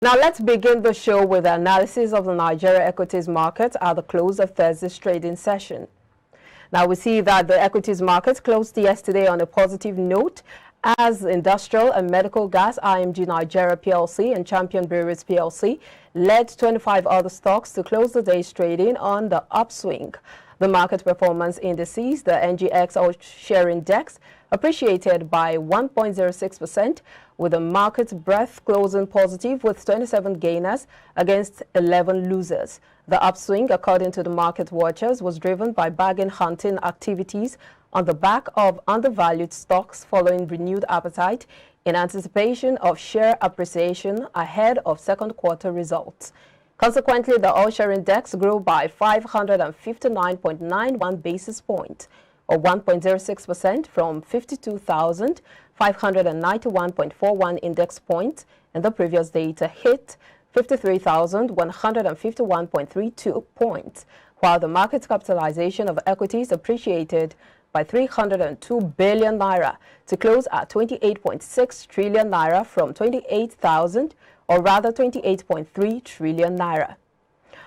Now let's begin the show with the analysis of the Nigeria equities market at the close of Thursday's trading session. Now we see that the equities market closed yesterday on a positive note as Industrial and Medical Gas IMG Nigeria PLC and Champion Breweries PLC led 25 other stocks to close the day's trading on the upswing. The market performance indices, the NGX All-Share Index, appreciated by 1.06%, with the market breadth closing positive with 27 gainers against 11 losers. The upswing, according to the market watchers, was driven by bargain hunting activities on the back of undervalued stocks following renewed appetite in anticipation of share appreciation ahead of second quarter results. Consequently, the All-Share Index grew by 559.91 basis points, or 1.06% from 52,591.41 index points in the previous day to hit 53,151.32 points, while the market capitalization of equities appreciated by 302 billion naira to close at 28.6 trillion naira from 28,000 or rather 28.3 trillion naira.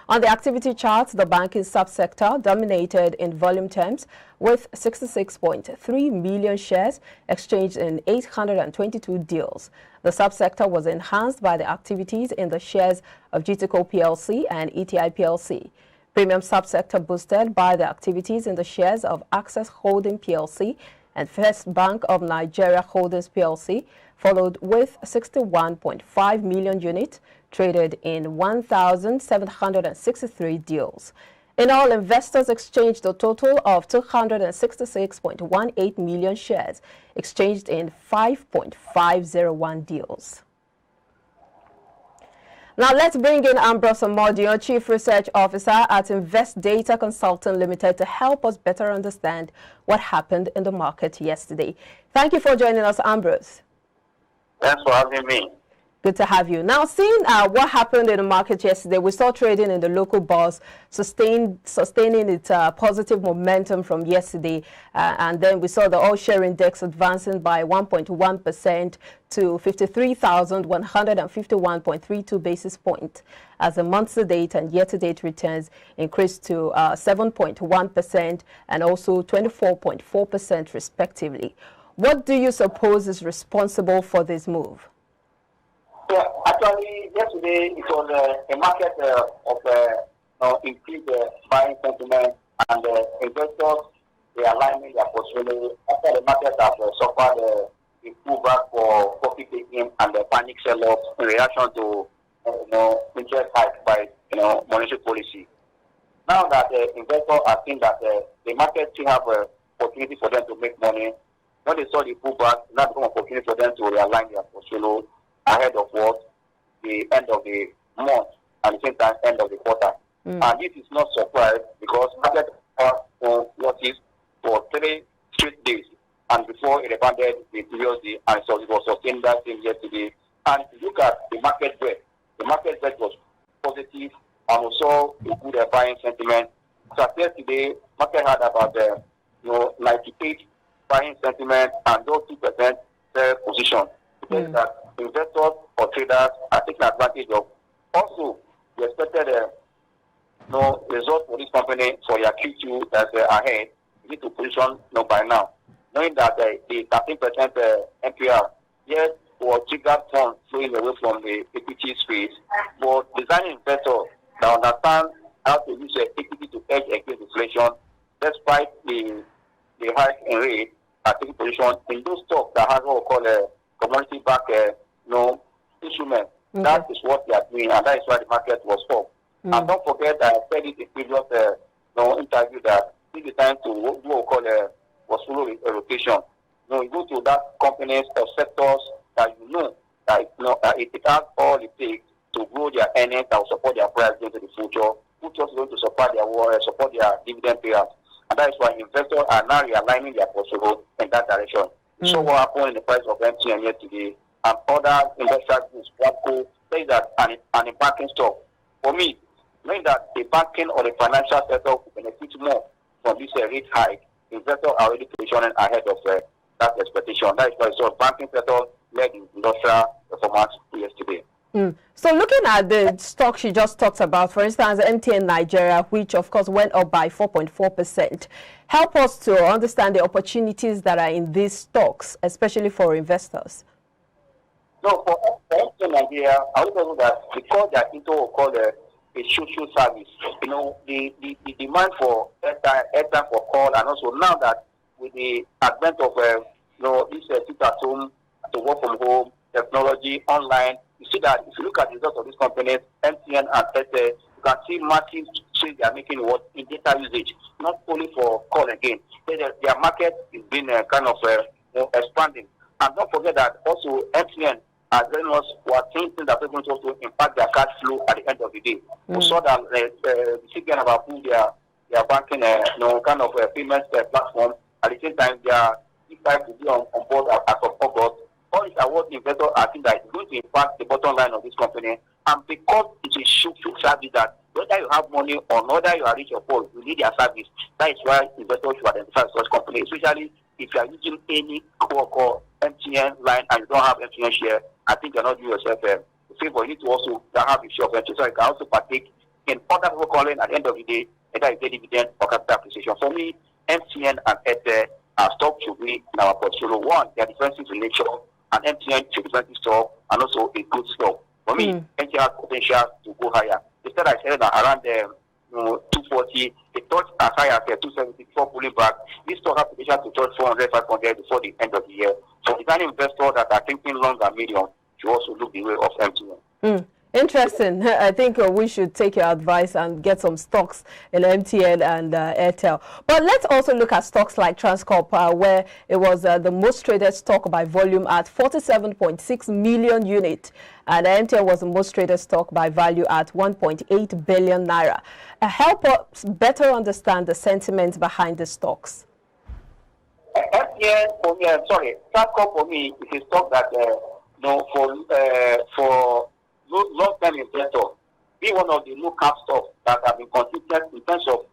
On the activity chart, the banking subsector dominated in volume terms with 66.3 million shares exchanged in 822 deals. The subsector was enhanced by the activities in the shares of GTCO PLC and ETI PLC. Premium subsector boosted by the activities in the shares of Access Holding PLC and First Bank of Nigeria Holdings PLC, followed with 61.5 million units traded in 1,763 deals. In all, investors exchanged a total of 266.18 million shares, exchanged in 5.501 deals. Now let's bring in Ambrose Amodio, Chief Research Officer at Invest Data Consulting Limited, to help us better understand what happened in the market yesterday. Thank you for joining us, Ambrose. Thanks for having me. Good to have you. Now, seeing what happened in the market yesterday, we saw trading in the local bourse sustaining its positive momentum from yesterday. And then we saw the All-Share Index advancing by 1.1% to 53,151.32 basis points as the month-to-date and year-to-date returns increased to 7.1% and also 24.4% respectively. What do you suppose is responsible for this move? Yeah, actually, yesterday it was a market of increased buying sentiment, and investors realigning their portfolio after the market has suffered a pullback for profit taking and the panic sell-off in reaction to interest hike by monetary policy. Now that investors are seeing that the market still have an opportunity for them to make money, when they saw the pullback, that's an opportunity for them to realign their portfolio ahead of what the end of the month and the same time end of the quarter. And this is not surprise because market notice for 3 straight days and before it rebounded the previous day, and so it was sustained that same yesterday. And if you look at the market breadth was positive and we saw a good buying sentiment. So yesterday, market had about 98 buying sentiment and those 2% sell position. Because that investors or traders are taking advantage of. Also, we expected results for this company for your Q2 that's ahead. You need to position by now, knowing that the 13% NPR yes was triggered funds flowing away from the equity space, but designing investors that understand how to use equity to hedge against inflation, despite the hike in rate, are taking position in those stocks that have what we call a commodity back instrument. Okay. That is what they are doing, and that is why the market was up. And don't forget that I said it in previous interview that this is the time to do what we call a portfolio rotation. You go to that companies or sectors that that it has all it takes to grow their earnings that will support their price into the future, which is going to support their dividend payers. And that is why investors are now realigning their portfolio in that direction. So what happened in the price of MTN yesterday and other industrial goods, say that and a banking stock. For me, knowing that the banking or the financial sector will benefit more from this rate hike, investors are already positioning ahead of that expectation. That is why banking sector led in industrial performance yesterday. So looking at the stocks you just talked about, for instance, MTN Nigeria, which of course went up by 4.4%, help us to understand the opportunities that are in these stocks, especially for investors. No, for MTN Nigeria, I would know that because they are into what we call a social service, you know, the demand for airtime for call, and also now that with the advent of this sit at home, to work from home, technology, online, you see that if you look at the results of these companies, MTN and Airtel, you can see massive change they are making in data usage, not only for call again. Their market is being kind of expanding. And don't forget that also MTN has very much were things that are going to also impact their cash flow at the end of the day. We saw that the CBN have approved their banking kind of payment platform. At the same time, they are decided to be on board as of August. All these are what investors are think that it's going to impact the bottom line of this company. And because it's a social service that whether you have money or whether you are rich or poor, you need their service. That is why investors should identify such companies, especially if you are using any core MTN line and you don't have MTN share. I think you're not doing yourself a favor. You need to also have a share of MTN so you can also partake in other people calling at the end of the day, either you get dividend or capital appreciation. For me, MTN and Airtel stock should be in our portfolio. One, they are defensive in nature, and MTN should be defensive stock and also a good stock. For me, MTN has potential to go higher. Instead, I said that around 240, they touched as high as 270 before pulling back. This stock has potential to touch 400, 500 before the end of the year. So, if any investor that are thinking long and medium should also look the way of MTN. Interesting. I think we should take your advice and get some stocks in MTN and Airtel. But let's also look at stocks like Transcorp, where it was the most traded stock by volume at 47.6 million units. And MTN was the most traded stock by value at 1.8 billion naira. Help us better understand the sentiment behind the stocks. MTN for me, Transcorp for me is a stock that for long-term investors, be one of the low-cap stocks that have been consistent in terms of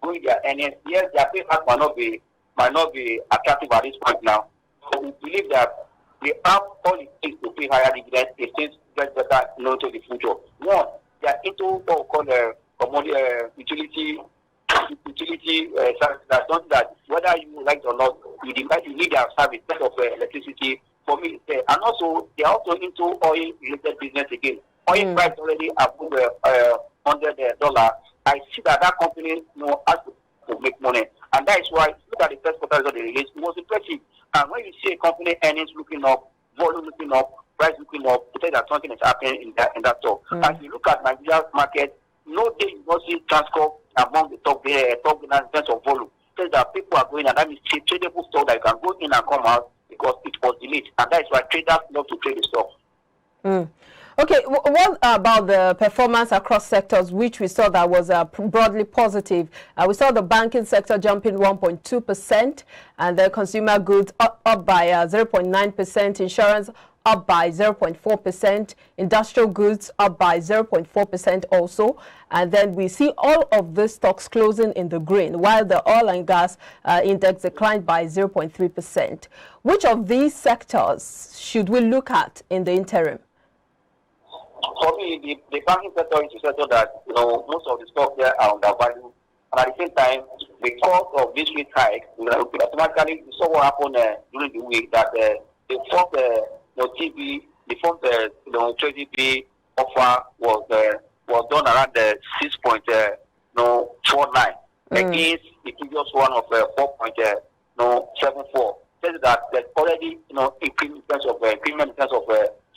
going their earnings. Yes, their payback might not be attractive at this point now. But we believe that they have all it takes to pay higher dividends if things get better into the future. One, they are into what we call utility service. That's something that whether you like it or not, you need their service instead of electricity. For me, and also they are also into oil-related business again. Oil price already above $100. I see that company has to make money, and that is why look at the first quarter result they released. It was impressive. And when you see a company earnings looking up, volume looking up, price looking up, you tell that something is happening in that stock. As you look at Nigeria's market, no day you don't see Transcorp among the top winners in terms of volume. Says that people are going, and that means tradable stock that you can go in and come out because it was delayed, and that is why traders love to trade the stock. Okay, what about the performance across sectors, which we saw that was broadly positive? We saw the banking sector jumping 1.2%, and the consumer goods up by 0.9%, insurance up by 0.4%, industrial goods up by 0.4% also. And then we see all of the stocks closing in the green, while the oil and gas index declined by 0.3%. Which of these sectors should we look at in the interim? For me, the banking sector is a sector that most of the stocks there are undervalued, and at the same time, because of this rate hike, automatically we saw what happened during the week that the first TB offer was done around 6.49 against the previous one of 4.74. Says that there's already increment in terms of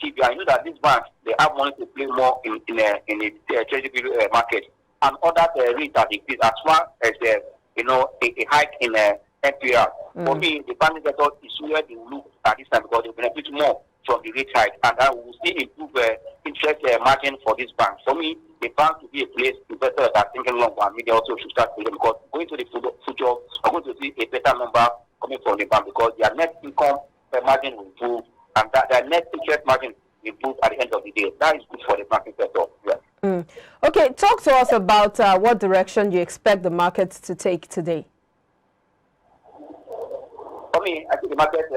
TB. I know that these banks they have money to play more in the treasury market, and other rates have increased as far as a hike in NPR. For me, the banking sector is where they look at this time because they benefit more from the rate hike, and that will still improve interest margin for this bank. For me, the bank will be a place investors that are thinking long and media also should start with them, because going to the future, are going to see a better number coming from the bank because their net income margin will improve, and that their net interest margin will improve at the end of the day. That is good for the banking sector. Yeah. Okay, talk to us about what direction you expect the markets to take today. For me, I think the market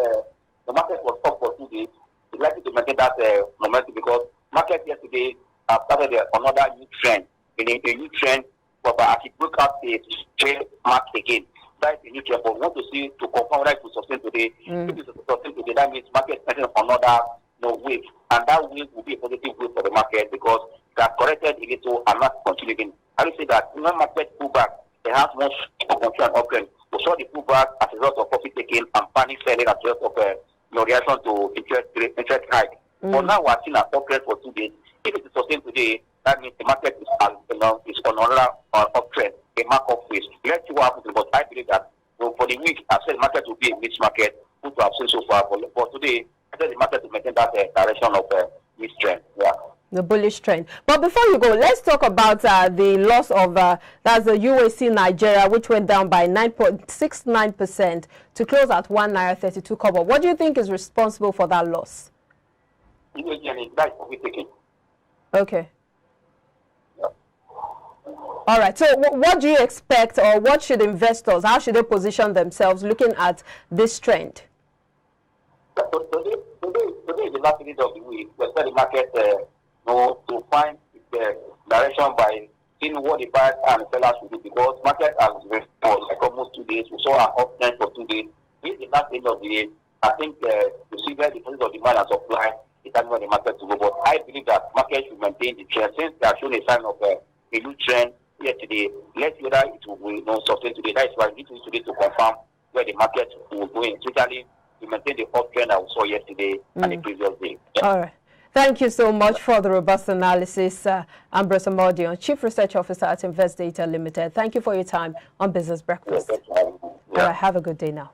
was up for 2 days. It's likely to maintain that momentum because market yesterday started another new trend, meaning a new trend, but as it broke out a trend mark again. That is a new trend, but we want to see to confirm whether it will sustain today. If it will sustain today, that means market entering another wave, and that wave will be a positive wave for the market because it has corrected a little and not continuing. I will say that when market pull back, they have much potential and uptrend. We saw the pullback as a result of profit taking and panic selling as a result of reaction to interest hike. But now we are seeing an uptrend for 2 days. If it is sustained today, that means the market is on another uptrend, a mark-up phase. Let's see what happens. But I believe that for the week, I've said the market will be a mixed market, which we have seen so far. But today, I said the market will maintain that direction of mixed trend. Yeah. The bullish trend. But before you go, let's talk about the loss of that's the UAC Nigeria, which went down by 9.69% to close at ₦1.32. What do you think is responsible for that loss? Okay. Yeah. All right. So what do you expect, or what should investors, how should they position themselves looking at this trend? Today is the last day of the week. We expect the market to find the direction by seeing what the buyers and sellers will do, because market has been for like almost 2 days. We saw an uptrend for 2 days. This is the last end of the day. I think you see where the process of demand and supply is when the market to go. But I believe that market should maintain the trend since they have shown a sign of a new trend yesterday. Let's see whether it will sustain today. That is why we need today to confirm where the market will go in. Especially to maintain the uptrend that we saw yesterday and the previous day. Yeah. All right. Thank you so much for the robust analysis, Ambrose Amodion, Chief Research Officer at Invest Data Limited. Thank you for your time on Business Breakfast. Yeah. All right, have a good day now.